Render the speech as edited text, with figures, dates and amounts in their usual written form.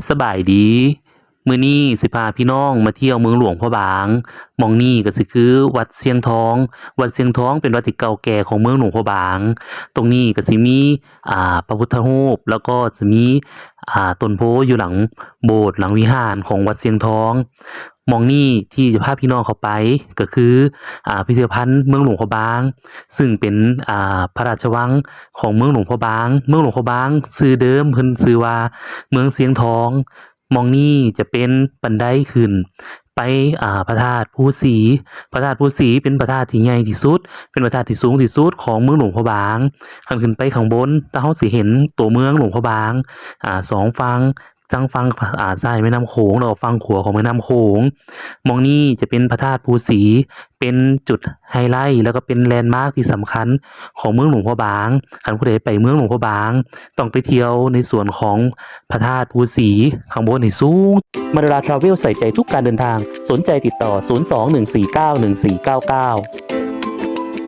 สบายดีมื้อนี้สิพาพี่น้องมาเที่ยวเมืองหลวงพระบางหม้องนี้ก็สิคือวัดเสียงทองวัดเสียงทองเป็นวัดที่เก่าแก่ของเมืองหลวงพระบางตรงนี้ก็สิมีพระพุทธรูปแล้วก็จะมีต้นโพอยู่หลังโบสถ์หลังวิหารของวัดเสียงทองหม้องนี้ที่จะพาพี่น้องเข้าไปก็คือพิพิธภัณฑ์เมืองหลวงพระบางซึ่งเป็นพระราชวังของเมืองหลวงพระบางเมืองหลวงพระบางชื่อเดิมเพิ่นชื่อว่าเมืองเสียงทอง หม้องนี้จะเป็นบันไดขึ้นไปพระธาตุภูสีพระธาตุภูสีเป็นพระธาตุที่ใหญ่ที่สุดเป็นพระธาตุที่สูงที่สุดของเมืองหลวงพระบางคันขึ้นไปข้างบนถ้าเราสิเห็นตัวเมืองหลวงพระบางสองฝั่งทั้งฝั่งซ้ายแม่น้ำโขงแล้วก็ฝั่งขวาของแม่น้ำโขงหม้องนี้จะเป็นพระธาตุภูสีเป็นจุดไฮไลท์แล้วก็เป็นแลนด์มาร์คที่สำคัญของเมืองหลวงพระบางคันผู้ใดไปเมืองหลวงพระบางต้องไปเที่ยวในส่วนของพระธาตุภูสีข้างบนนี่สูงมาดาราทราเวลใส่ใจทุกการเดินทางสนใจติดต่อ 02-149-1499